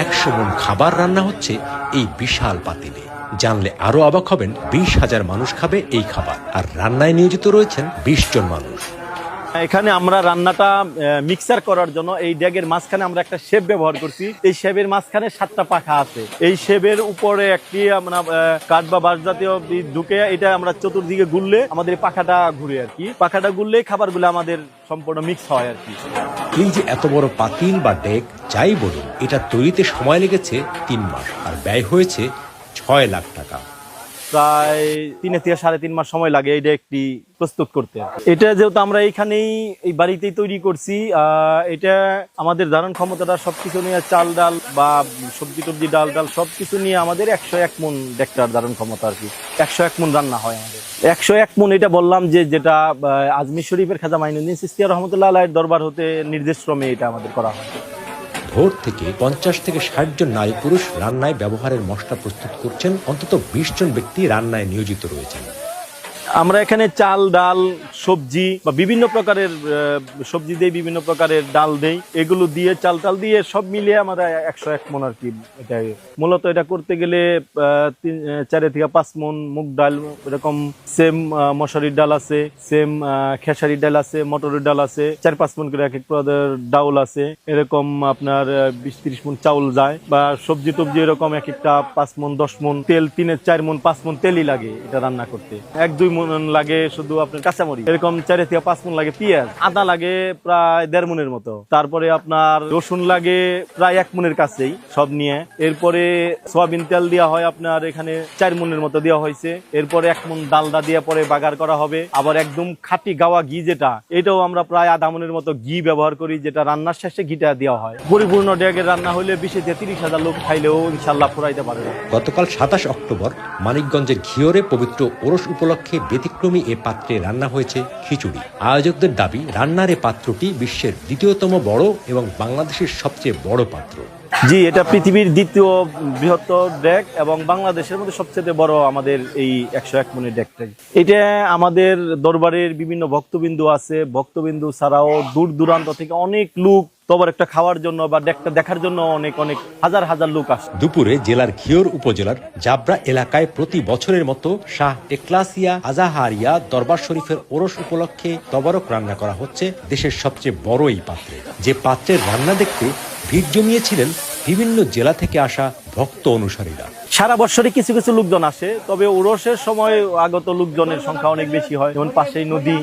100 মণ খাবার রান্না হচ্ছে এই বিশাল পাতিলে। জানলে আরো অবাক হবেন, 20,000 মানুষ খাবে এই খাবার, আর রান্নায় নিয়োজিত রয়েছেন 20 জন মানুষ। এখানে আমরা রান্নাটা মিক্সার করার জন্য এই ড্যাগের মাঝখানে আমরা একটা শেপ ব্যবহার করছি। এই শেপের মাঝখানে 7টা পাখা আছে। এই শেপের উপরে একটি আমরা কাঠ বা বাঁশ জাতীয় ঢুকে এটা আমরা চতুর্দিকে ঘুরলে আমাদের পাখাটা ঘুরে আর কি। পাখাটা ঘুরলে খাবারগুলো আমাদের সম্পূর্ণ মিক্স হয় আর কি। এই যে এত বড় পাতিল বা ডেক যাই বলুন, এটা তৈরিতে সময় লেগেছে 3 মাস, আর ব্যয় হয়েছে 6 লাখ টাকা। প্রায় 3 থেকে 3.5 মাস সময় লাগে এই ডেকটি প্রস্তুত করতে। এটা যেহেতু আমরা এইখানেই এই বাড়িতেই তৈরি করছি, এটা আমাদের ধারণ ক্ষমতাটা সবকিছু নিয়ে চাল ডাল বা সবজি টবজি ডাল ডাল সবকিছু নিয়ে আমাদের 101 মণ ডেকটার ধারণ ক্ষমতা আর কি। 101 মণ রান্না হয় আমাদের। 101 মণ এটা বললাম যে যেটা আজমির শরীফের খাজা মাইনুদ্দিন চিশতি রহমতুল্লাহ আলাইহির দরবার হতে নির্দেশক্রমে এটা আমাদের করা হয়। ভোর থেকে 50 থেকে 60 জন নারী পুরুষ রান্নায় ব্যবহারের মশলা প্রস্তুত করছেন। অন্তত 20 জন ব্যক্তি রান্নায় নিয়োজিত রয়েছেন। আমরা এখানে চাল ডাল সবজি বা বিভিন্ন প্রকারের সবজি দেই, বিভিন্ন প্রকারের ডাল দেই, এগুলো দিয়ে চাল টাল দিয়ে সব মিলিয়ে আমরা 101 মণ আর কি। এটা মূলত এটা করতে গেলে 4 থেকে 5 মণ মুগ ডাল, এরকম সেম মশারির ডাল আছে, সেম খেসারির ডাল আছে, মটরের ডাল আছে, 4-5 মণ করে এক এক প্রকারের ডাউল আছে, এরকম আপনার 20-30 মণ চাউল যায়। বা সবজি টবজি এরকম এক একটা 5 মণ 10 মণ তেল, 3-4 মণ 5 মণ তেলই লাগে এটা রান্না করতে। 1-2 মণ লাগে শুধু আপনার কাঁচামরিচ, এরকম 4 থেকে 5 মণ লাগে পেঁয়াজ, আদা লাগে প্রায় 1.5 মণের মতো, তারপরে আপনার রসুন লাগে প্রায় 1 মণের কাছেই সব নিয়ে। এরপরে সয়াবিন তেল দেওয়া হয় আপনার এখানে 4 মণের মতো দেওয়া হয়েছে। এরপরে 1 মণ ডালডা দিয়ে পরে বাগার করা হবে। আবার একদম খাঁটি গাওয়া ঘি যেটা, এটাও আমরা প্রায় 1/2 মণের মতো ঘি ব্যবহার করি, যেটা রান্নার শেষে ঘিটা দেওয়া হয়। পরিপূর্ণ ড্যাগের রান্না হলে 20 থেকে 30,000 লোক খাইলেও ইনশাল্লাহ ফুরাইতে পারে না। গতকাল 27 অক্টোবর মানিকগঞ্জের ঘিওরে পবিত্র ওরস উপলক্ষে ব্যতিক্রমী এ পাত্রে রান্না হয়েছে খিচুড়ি। আয়োজকদের দাবি, রান্নার এ পাত্রটি বিশ্বের 2য়তম বড় এবং বাংলাদেশের সবচেয়ে বড় পাত্র। জি, এটা পৃথিবীর 2য় বৃহত্তর ডেক এবং বাংলাদেশের মধ্যে সবচেয়ে বড় আমাদের এই 101 মণের ডেকটাই। এটা আমাদের দরবারের বিভিন্ন ভক্তবিন্দু আছে, ভক্তবিন্দু ছাড়াও দূর দূরান্ত থেকে অনেক লোক তবর একটা খাওয়ার জন্য বা ডেকটা দেখার জন্য অনেক অনেক হাজার হাজার লোক আসে। দুপুরে জেলার ঘিওর উপজেলার জাবরা এলাকায় প্রতি বছরের মতো শাহ একলাসিয়া আজাহারিয়া দরবার শরীফের ওরস উপলক্ষে তবরক রান্না করা হচ্ছে দেশের সবচেয়ে বড় এই পাত্রে। যে পাত্রের রান্না দেখতে ভিড় জমিয়েছিলেন বিভিন্ন জেলা থেকে আসা ভক্ত অনুসারীরা। সারা বছরই কিছু কিছু লোকজন আসে, তবে ওরসের সময় আগত লোকজনের সংখ্যা অনেক বেশি হয়। যেমন পাশেই নদী,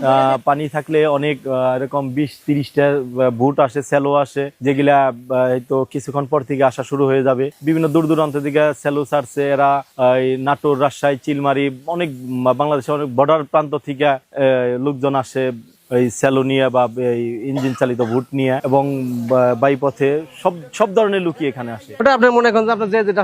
পানি থাকলে অনেক এরকম 20-30টা বুট আসে, সেলো আসে, যেগুলা তো কিছুক্ষণ পর থেকে আসা শুরু হয়ে যাবে। বিভিন্ন দূর দূরান্ত থেকে সেলো ছাড়ছে এরা, নাটোর, রাজশাহী, চিলমারি, অনেক বাংলাদেশের অনেক বর্ডার প্রান্ত থেকে লোকজন আসে এই সেলো নিয়ে বা এই ইঞ্জিন চালিত ভুট নিয়ে, এবং বাইপথে সব ধরনের লুকি এখানে আসে। ওটা আপনি মনে করেন যে আপনার যেটা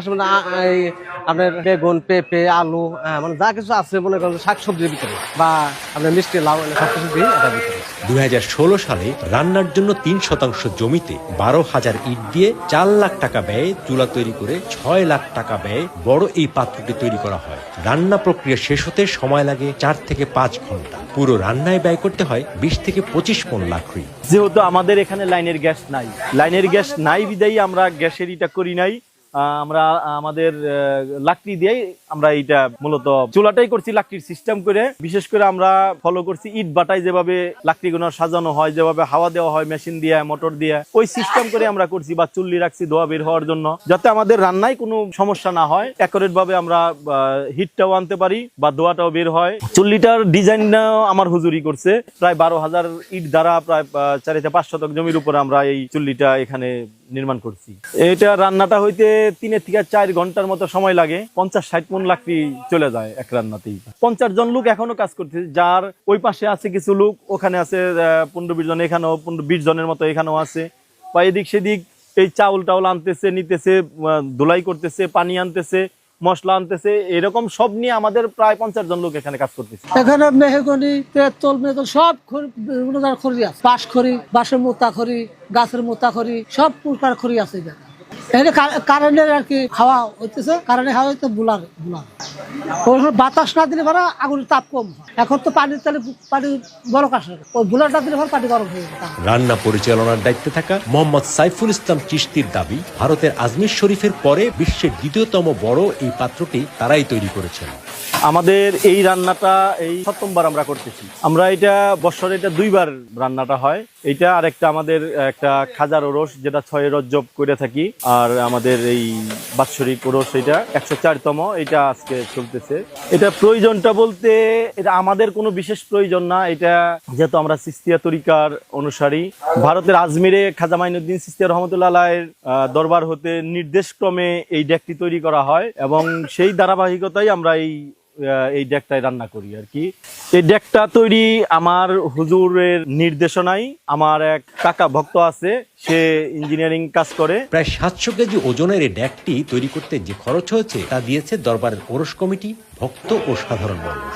আপনার বেগুন, পেঁপে, আলু, মানে যা কিছু আছে মনে করেন শাকসবজির ভিতরে বা আপনার মিষ্টি লাউ সবকিছু দিয়ে এটার ভিতরে। 2016 সালে রান্নার জন্য 3% জমিতে 12,000 ইট দিয়ে 4 লাখ টাকা ব্যয়ে চুলা তৈরি করে 6 লাখ টাকা ব্যয়ে বড় এই পাত্রটি তৈরি করা হয়। রান্না প্রক্রিয়া শেষ হতে সময় লাগে 4 থেকে 5 ঘন্টা। পুরো রান্নায় ব্যয় করতে হয় 20 থেকে 25 মণ লাকড়ি। যেহেতু আমাদের এখানে লাইনের গ্যাস নাই বিদায়ী আমরা গ্যাসের ইটা করি নাই। আমরা আমাদের লাকড়ি দিয়ে আমরা এইটা মূলত চুলাটাই করছি লাকড়ির সিস্টেম করে। বিশেষ করে আমরা ফলো করছি ইট বাটায় যেভাবে লাকড়িগুলো সাজানো হয়, যেভাবে হাওয়া দেওয়া হয় মেশিন দিয়ে, মোটর দিয়ে, ওই সিস্টেম করে আমরা করছি। বা চুল্লি রাখছি ধোয়া বের হওয়ার জন্য, যাতে আমাদের রান্নায় কোনো সমস্যা না হয়। অ্যাকুরেট ভাবে আমরা হিটটাও আনতে পারি বা ধোয়াটাও বের হয়। চুল্লিটার ডিজাইনটা আমার হুজুরি করছে। প্রায় 12,000 ইট দ্বারা প্রায় 4 থেকে 5 শতক জমির উপরে আমরা এই চুল্লিটা এখানে নির্মাণ করছি। এটা রান্নাটা হইতে 3 থেকে 4 ঘন্টার মতো সময় লাগে। 50-60 মণ লাকড়ি চলে যায় এক রান্নাতেই। 50 জন লোক এখনো কাজ করতেছে, যার ওই পাশে আছে কিছু লোক, ওখানে আছে 15-20 জন, এখানেও 15-20 জনের মতো এখানেও আছে। বা এদিক সেদিক এই চাউল টাউল আনতেছে, নিতেছে, ধুলাই করতেছে, পানি আনতেছে, মশলা আনতেছে, এরকম সব নিয়ে আমাদের প্রায় 50 জন লোক এখানে কাজ করতেছে। এখানে মেহগনি, পেতল, সব খড়ি আছে। বাঁশ খড়ি, বাঁশের মোতা খড়ি, গাছের মোতা খড়ি, সব প্রকার খড়ি আছে। এখানে কারেন্টের আর কি হাওয়া হইতেছে, কারেন্টের হাওয়া হইতে বুলার বুলার ওই বাতাস না দিলে পরে আগুনের তাপ কম হয়। এখন তো পানির তাহলে পানি বরফ আসে, ওই বুলারটা দিলে পরে পানি গরম হয়ে যায়। রান্না পরিচালনার দায়িত্বে থাকা মোহাম্মদ সাইফুল ইসলাম চিশতির দাবি, ভারতের আজমির শরীফের পরে বিশ্বের দ্বিতীয়তম বড় এই পাত্রটি তারাই তৈরি করেছেন। আমাদের এই রান্নাটা এই প্রথমবার আমরা করতেছি। আমরা এটা বছরে এটা 2 বার রান্নাটা হয়। এটা আর একটা আমাদের একটা খাজার ওরস, যেটা 6 রজব করে থাকি, আর আমাদের এই বাৎসরিক ওরস এটা 104তম, এটা আজকে চলতেছে। এটা প্রয়োজনটা বলতে এটা আমাদের কোনো বিশেষ প্রয়োজন না। এটা যেহেতু আমরা চিশতিয়া তরিকার অনুসারী, ভারতের আজমিরে খাজা মাইনুদ্দিন চিশতিয়া রহমতুল্লাহ আলাইহির দরবার হতে নির্দেশক্রমে এই ডেকটি তৈরি করা হয়, এবং সেই ধারাবাহিকতাই আমরা এই ডেকটাই রান্না করি আর কি। এই ডেকটা তৈরি আমার হুজুরের নির্দেশনায়। আমার এক কাকা ভক্ত আছে, সে ইঞ্জিনিয়ারিং কাজ করে। প্রায় 700 কেজি ওজনের এই ডেকটি তৈরি করতে যে খরচ হয়েছে তা দিয়েছে দরবারের ওরস কমিটি, ভক্ত ও সাধারণ মানুষ।